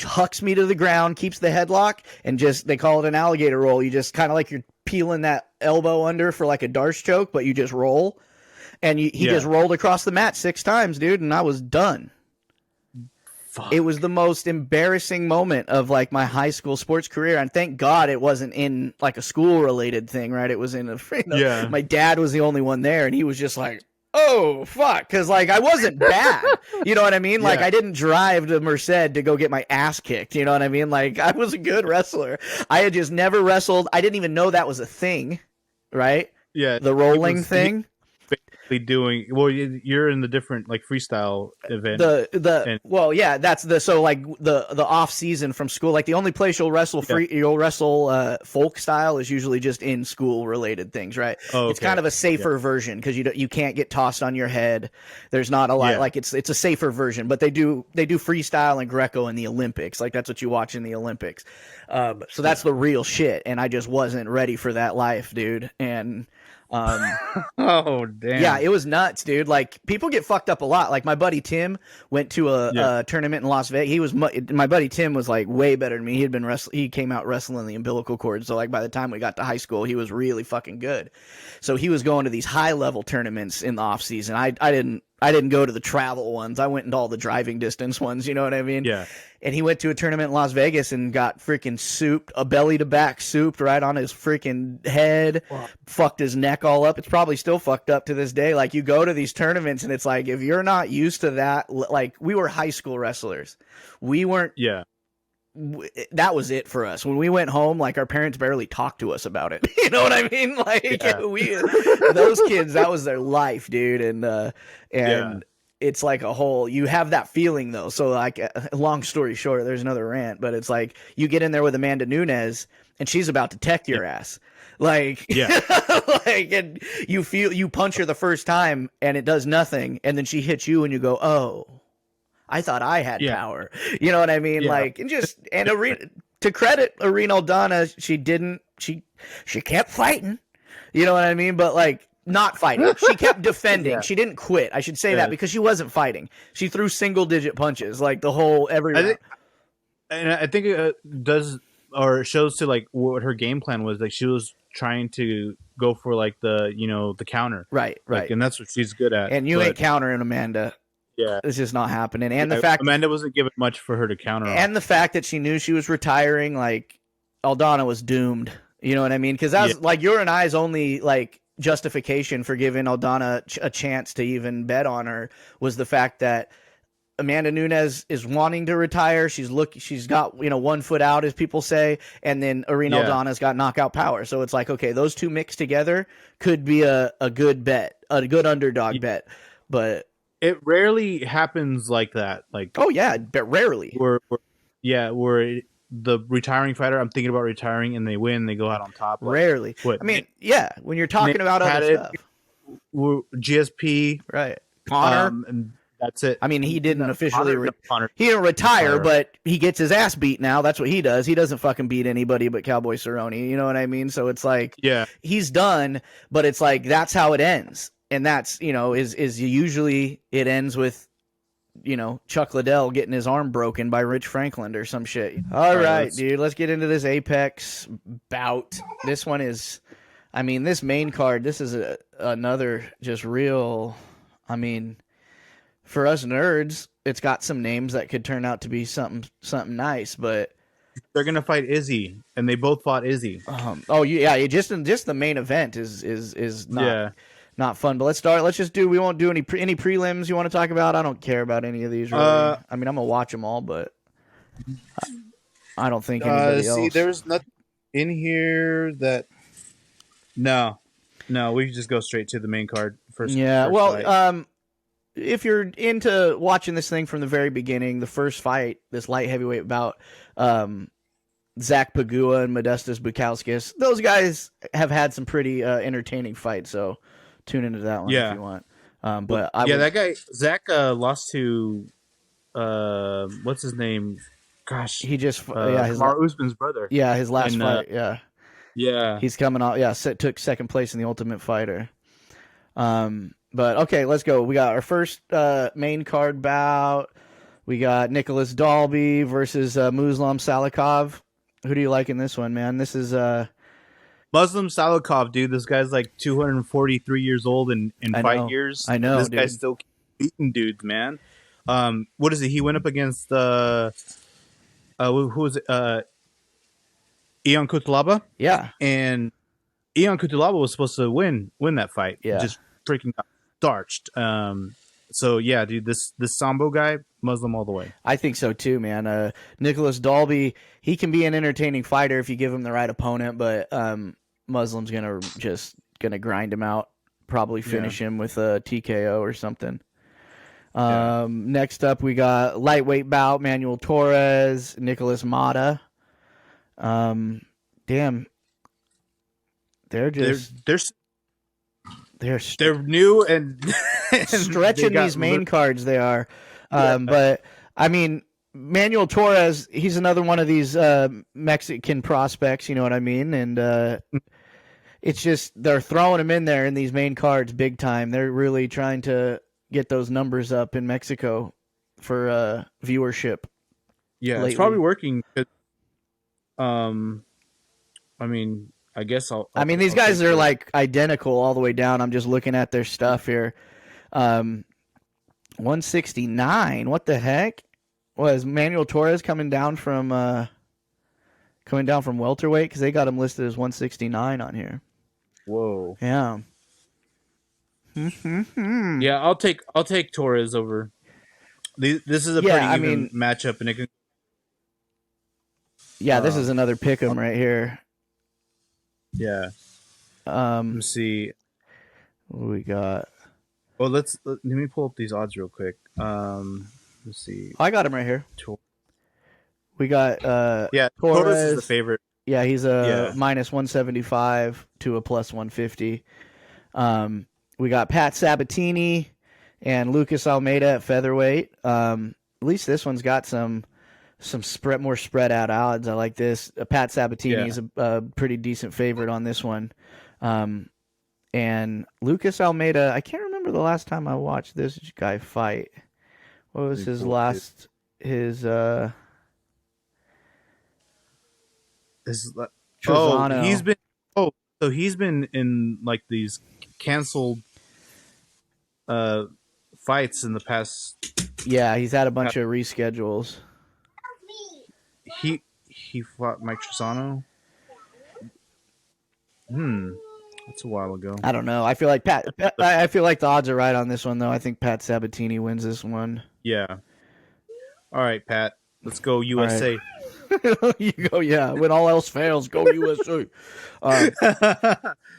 hucks me to the ground, keeps the headlock, and they call it an alligator roll. You just kind of like you're peeling that elbow under for like a Darce choke, but you just roll. And he just rolled across the mat 6 times, dude, and I was done. Fuck. It was the most embarrassing moment of like my high school sports career, and thank God it wasn't in like a school related thing, right? It was in my dad was the only one there, and he was just like, oh fuck, because like I wasn't bad, you know what I mean? Like Yeah. I didn't drive to Merced to go get my ass kicked, you know what I mean? Like I was a good wrestler. I had just never wrestled. I didn't even know that was a thing, right? Yeah, The rolling thing. basically doing well. You're in the different like freestyle event. Well, yeah, that's the so like the off season from school. Like the only place you'll wrestle folk style is usually just in school related things, right? Oh, It's kind of a safer version because you can't get tossed on your head. There's not a lot like it's a safer version, but they do freestyle and Greco in the Olympics. Like that's what you watch in the Olympics. So that's the real shit, and I just wasn't ready for that life, dude. And oh damn, yeah, it was nuts, dude. Like people get fucked up a lot. Like my buddy Tim went to a tournament in Las Vegas. He was my buddy Tim was like way better than me. He had been he came out wrestling the umbilical cord. So like by the time we got to high school, he was really fucking good. So he was going to these high level tournaments in the off season. I didn't go to the travel ones. I went into all the driving distance ones. You know what I mean? Yeah. And he went to a tournament in Las Vegas and got freaking souped, a belly to back souped right on his freaking head, fucked his neck all up. It's probably still fucked up to this day. Like you go to these tournaments and it's like, if you're not used to that, like we were high school wrestlers. We weren't. Yeah. That was it for us. When we went home, like our parents barely talked to us about it. You know what I mean? Like those kids, that was their life, dude. And it's like a whole, you have that feeling though. So like long story short, there's another rant, but it's like you get in there with Amanda Nunes and she's about to tech your ass. Like, like, and you punch her the first time and it does nothing. And then she hits you and you go, oh, I thought I had power. You know what I mean? Like, and to credit Irene Aldana, she kept fighting. You know what I mean? But like, not fighting. She kept defending. She didn't quit. I should say that because she wasn't fighting. She threw single digit punches like the whole every round. I think it does or shows to like what her game plan was. Like she was trying to go for like the counter. Right. Like, and that's what she's good at. And you ain't countering Amanda. Yeah, it's just not happening. And the fact Amanda wasn't given much for her to counter, and the fact that she knew she was retiring, like Aldana was doomed. You know what I mean? Because that's like your and I's only like justification for giving Aldana a chance to even bet on her was the fact that Amanda Nunes is wanting to retire. She's got 1 foot out, as people say, and then Irene Aldana's got knockout power. So it's like, okay, those two mixed together could be a good bet, a good underdog bet, but. It rarely happens like that. Like, oh yeah, but rarely. Where the retiring fighter, I'm thinking about retiring, and they win, they go out on top. Like, rarely. I mean, when you're talking about other stuff, GSP, right? Connor, and that's it. I mean, he didn't officially. He didn't retire, but he gets his ass beat now. That's what he does. He doesn't fucking beat anybody but Cowboy Cerrone. You know what I mean? So it's like, he's done, but it's like that's how it ends. And that's, is usually it ends with, Chuck Liddell getting his arm broken by Rich Franklin or some shit. All right, dude, let's get into this Apex bout. This one is, this main card, this is another just real, for us nerds, it's got some names that could turn out to be something nice, but. They're gonna fight Izzy, and they both fought Izzy. Just the main event is not. Yeah. Not fun, but let's start. We won't do any prelims you want to talk about. I don't care about any of these. Really. I'm gonna watch them all, but I don't think anybody else. There's nothing in here that. No, we can just go straight to the main card first. Yeah, fight. If you're into watching this thing from the very beginning, the first fight, this light heavyweight bout, Zach Pagua and Modestas Bukauskas, those guys have had some pretty entertaining fights. So. Tune into that one if you want. That guy Zach lost to what's his name? Gosh, he just Kamaru Usman's brother. Yeah, his last fight. Yeah, he's coming off. Yeah, took second place in the Ultimate Fighter. But okay, let's go. We got our first main card bout. We got Nicholas Dalby versus Muslim Salikov. Who do you like in this one, man? This is Muslim Salikov, dude. This guy's like 243 years old in fight years. I know. This guy's still beating dudes, man. What is it? He went up against who was it? Ion Cutelaba. Yeah. And Ion Cutelaba was supposed to win that fight. Yeah. Just freaking starched. So yeah, dude, this Sambo guy, Muslim all the way. I think so too, man. Nicholas Dalby, he can be an entertaining fighter if you give him the right opponent, but Muslim's gonna grind him out, probably finish him with a TKO or something. Next up, we got lightweight bout: Manuel Torres, Nicholas Mata. Damn, they're new and stretching these main cards. They are, but I mean, Manuel Torres, he's another one of these Mexican prospects. You know what I mean? And it's just they're throwing him in there in these main cards big time. They're really trying to get those numbers up in Mexico for viewership. Yeah, lately. It's probably working. I mean, I guess these guys are like identical all the way down. I'm just looking at their stuff here. 169. What the heck? Was Manuel Torres coming down from welterweight? Because they got him listed as 169 on here. Whoa. Yeah. Yeah, I'll take Torres over. This is a pretty even matchup, and it can. Yeah, this is another pick'em right here. Yeah. Let me see. What do we got? Well, let me pull up these odds real quick. Let's see. I got him right here. We got Torres is the favorite. Yeah, he's a minus 175 to a plus 150. We got Pat Sabatini and Lucas Almeida at featherweight. At least this one's got some more spread out odds. I like this. Pat Sabatini is a pretty decent favorite on this one. And Lucas Almeida, I can't remember the last time I watched this guy fight. What was his last? Trezano. He's been in like these canceled fights in the past. Yeah, he's had a bunch of reschedules. He fought Mike Trezano. That's a while ago. I don't know. I feel like I feel like the odds are right on this one, though. I think Pat Sabatini wins this one. Yeah. All right, Pat. Let's go USA. Right. You go, yeah. When all else fails, go USA.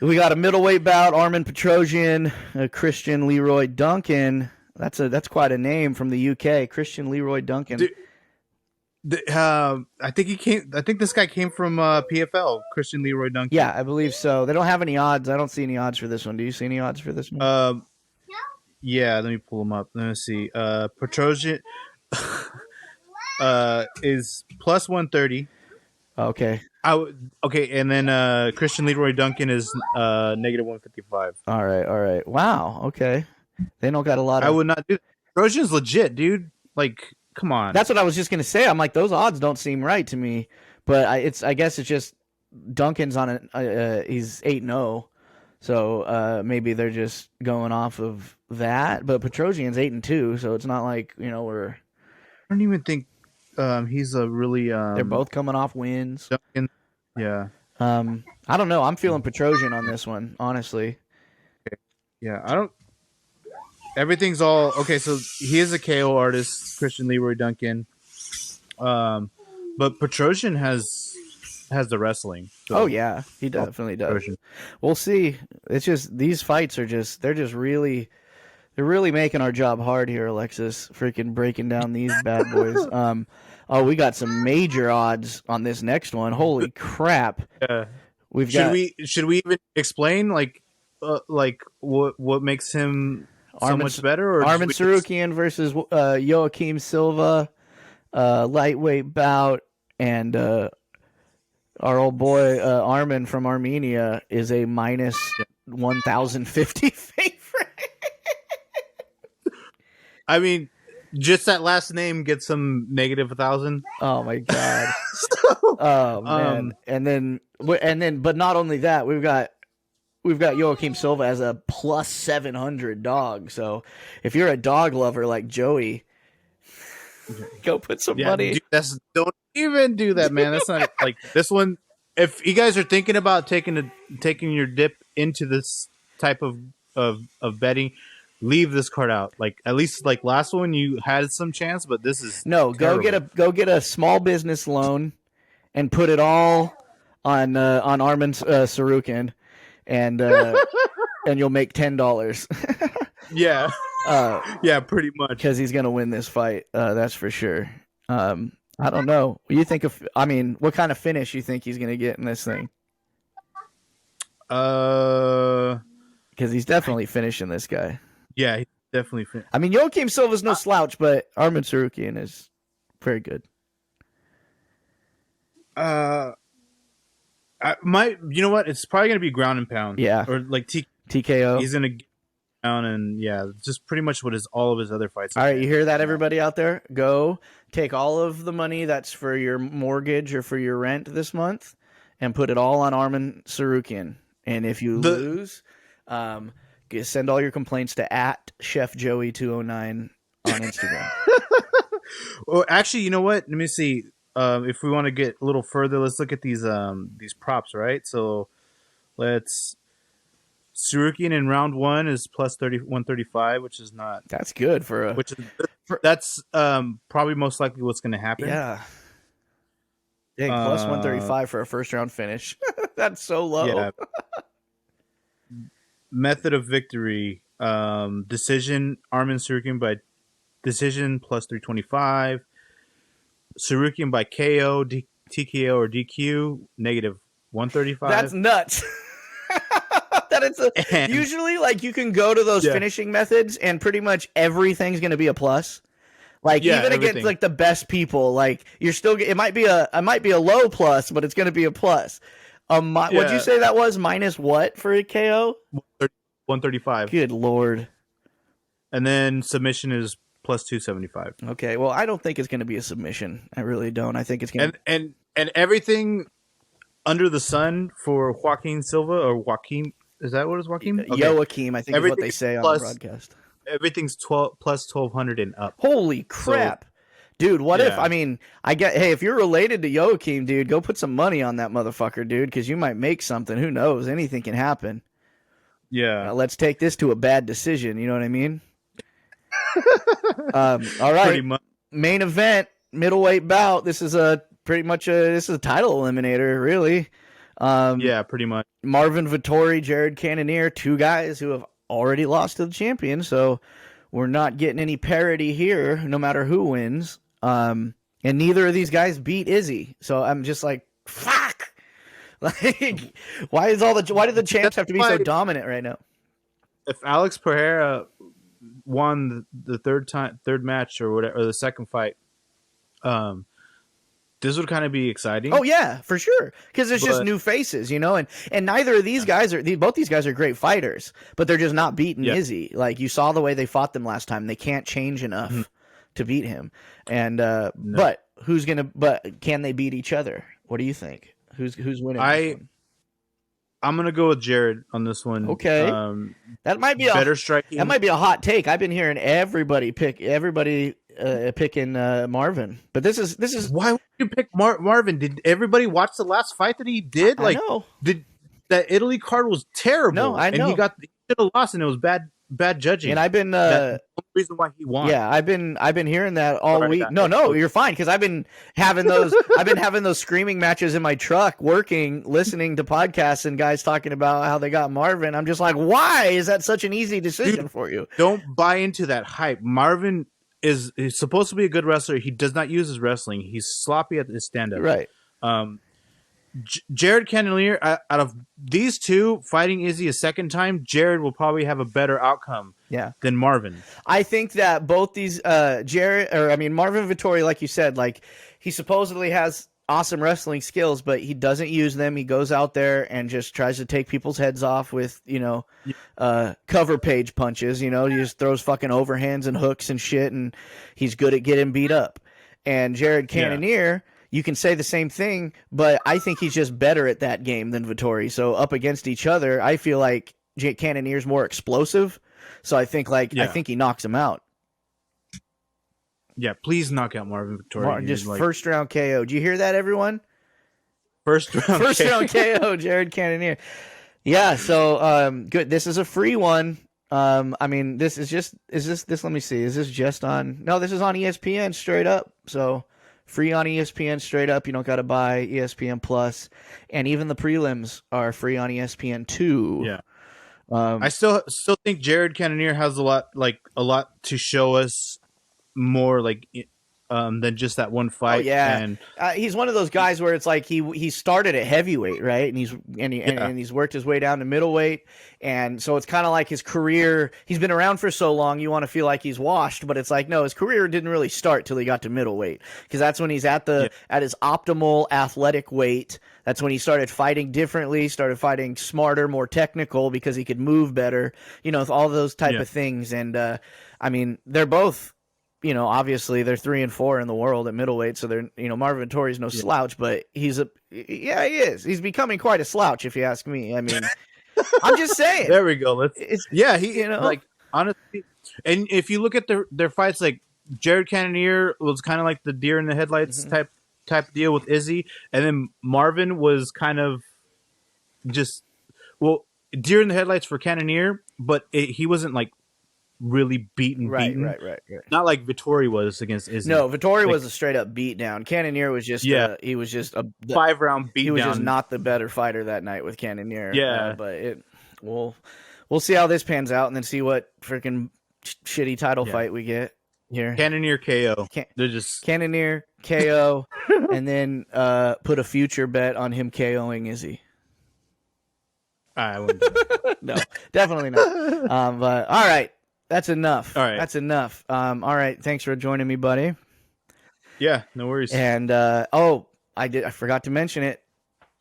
We got a middleweight bout: Armin Petrosian, Christian Leroy Duncan. That's quite a name from the UK. Christian Leroy Duncan. I think this guy came from PFL. Christian Leroy Duncan. Yeah, I believe so. They don't have any odds. I don't see any odds for this one. Do you see any odds for this one? Yeah. Let me pull them up. Let me see. Petrosian is plus 130. Okay. And then Christian Leroy Duncan is negative 155. All right. Wow. Okay. They don't got a lot of. I would not do that. Petrosian's legit, dude. Like, come on. That's what I was just gonna say. I'm like, those odds don't seem right to me. But I guess it's just Duncan's on it. He's 8-0, so maybe they're just going off of that. But Petrosian's 8-2, so it's not like we're. I don't even think he's a really. They're both coming off wins. Duncan, yeah. I don't know. I'm feeling Petrosian on this one, honestly. Okay. Yeah, I don't. Everything's all okay. So he is a KO artist, Christian Leroy Duncan. But Petrosian has the wrestling. So. Oh yeah, he definitely does. Petrosian. We'll see. It's just these fights are really making our job hard here, Alexis. Freaking breaking down these bad boys. We got some major odds on this next one. Holy crap! Yeah. Should we even explain like what makes him so much better? Or Armin Sarukian versus Joaquim Silva, lightweight bout, and our old boy Armin from Armenia is a minus 1,050 favorite. I mean, just that last name gets him negative 1,000. Oh my god! Oh man! And then, but not only that, we've got Joaquim Silva as a plus 700 dog. So if you're a dog lover like Joey, go put some money. Dude, don't even do that, man. That's not like this one. If you guys are thinking about taking your dip into this type of betting, leave this card out. Like at least like last one you had some chance, but this is no. terrible. Go get a small business loan and put it all on Armin Sarukin, and you'll make $10. Yeah. Yeah, pretty much. Because he's gonna win this fight. That's for sure. I don't know. What do you think of? I mean, what kind of finish you think he's gonna get in this thing? Because he's definitely finishing this guy. Yeah, he definitely. I mean, Joaquim Silva's no slouch, but Armin Sarukian is very good. You know what? It's probably gonna be ground and pound. Yeah, or like TKO. He's gonna get down and just pretty much what is all of his other fights. All right, you hear that, everybody out there? Go take all of the money that's for your mortgage or for your rent this month, and put it all on Armin Sarukian. And if you lose, send all your complaints to @ChefJoey209 on Instagram. Well, actually, you know what? Let me see. If we want to get a little further, let's look at these props, right? So let's Sarukian in round 1 is plus 135, which is not. That's good for a. That's probably most likely what's going to happen. Yeah. Dang, plus 135 for a first round finish. That's so low. Yeah. Method of victory, decision, Armin Sarukian by decision plus 325. Sarukian by KO, TKO, or DQ, negative 135. That's nuts. That it's usually like you can go to those finishing methods and pretty much everything's going to be a plus. Like even against like the best people, like you're still it might be a low plus, but it's going to be a plus. What'd you say that was? Minus what for a KO? 135. Good Lord. And then submission is plus 275. Okay, well, I don't think it's going to be a submission. I really don't. I think it's going to and everything under the sun for Joaquin Silva or Joaquin. Is that what it's Joaquin? Okay. Joaquim, I think is what they say on the broadcast. Everything's 12 plus 1200 and up. Holy crap. So, dude, what if, I mean, if you're related to Joaquim, dude, go put some money on that motherfucker, dude, because you might make something. Who knows? Anything can happen. Yeah. Let's take this to a bad decision. You know what I mean? All right. Pretty much. Main event, middleweight bout. This is pretty much a title eliminator, really. Yeah, pretty much. Marvin Vitori, Jared Cannonier, two guys who have already lost to the champion, so we're not getting any parity here, no matter who wins. And neither of these guys beat Izzy, so I'm just like, fuck. Like, why do the champs have to be so dominant right now? If Alex Pereira won the third match or whatever, or the second fight, this would kind of be exciting. Oh yeah, for sure, because it's just new faces, you know, and neither of these guys both these guys are great fighters, but they're just not beating Izzy. Like you saw the way they fought them last time; they can't change enough to beat him. And but can they beat each other? What do you think? Who's winning? I'm gonna go with Jared on this one. Okay, that might be better striking. That might be a hot take. I've been hearing everybody picking Marvin, but this is why would you pick Marvin? Did everybody watch the last fight that he did? Like, that Italy card was terrible. No, I know. And he should have lost, and it was bad judging. And I've been that's the reason why he won. Yeah, I've been hearing that all week. No, you're fine, because I've been having those screaming matches in my truck, working, listening to podcasts and guys talking about how they got Marvin. I'm just like, why is that such an easy decision for you? Don't buy into that hype. Marvin is supposed to be a good wrestler. He does not use his wrestling. He's sloppy at his stand-up. Right. Jared Cannonier, out of these two fighting Izzy a second time, Jared will probably have a better outcome than Marvin. I think that both these Marvin Vitori, like you said, like he supposedly has awesome wrestling skills, but he doesn't use them. He goes out there and just tries to take people's heads off with, cover page punches, he just throws fucking overhands and hooks and shit, and he's good at getting beat up. And Jared Cannonier, you can say the same thing, but I think he's just better at that game than Vitori. So up against each other, I feel like Cannonier's more explosive. So I think he knocks him out. Yeah, please knock out Marvin Vitori. First round KO. Do you hear that, everyone? First round KO, Jared Cannonier. Yeah, so good. This is a free one. I mean, this is this? Let me see. Is this just on? No, this is on ESPN straight up. So free on ESPN straight up. You don't got to buy ESPN Plus, and even the prelims are free on ESPN 2. Yeah. I still think Jared Cannonier has a lot to show us more than just that one fight. Oh, yeah, and he's one of those guys where it's like he started at heavyweight, right? And he's worked his way down to middleweight, and so it's kind of like his career. He's been around for so long, you want to feel like he's washed, but it's like no, his career didn't really start till he got to middleweight, because that's when he's at his optimal athletic weight. That's when he started fighting differently, started fighting smarter, more technical, because he could move better. All those type of things, and I mean, they're both. Obviously they're 3 and 4 in the world at middleweight, so they're Marvin Vitori's no slouch, but he is. He's becoming quite a slouch, if you ask me. I mean, I'm just saying. There we go. Honestly, and if you look at their fights, like Jared Cannonier was kind of like the deer in the headlights type deal with Izzy, and then Marvin was kind of just deer in the headlights for Cannonier, but he wasn't like really beaten. Right. Not like Vitori was against Izzy. No, Vitori was a straight up beat down. Cannonier was just he was just a 5-round beat down. He was just not the better fighter that night with Cannonier. Yeah, but we'll see how this pans out, and then see what freaking shitty title fight we get here. Cannonier KO. They're just Cannonier KO, and then put a future bet on him KOing Izzy. I wouldn't do that. No, definitely not. But all right. That's enough. All right. That's enough. All right. Thanks for joining me, buddy. Yeah, no worries. And I forgot to mention it.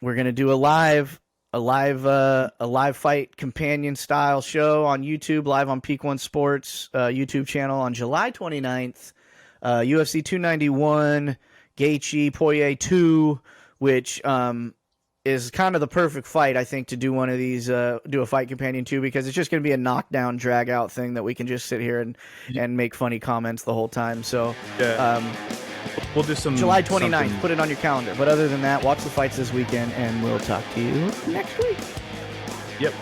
We're gonna do a live fight companion style show on YouTube, live on Peak One Sports YouTube channel on July 29th. UFC 291, Gaethje Poirier 2, which is kind of the perfect fight, I think, to do one of these, do a fight companion to, because it's just going to be a knockdown, drag out thing that we can just sit here and make funny comments the whole time. So, we'll do some July 29th, put it on your calendar. But other than that, watch the fights this weekend, and we'll talk to you next week. Yep.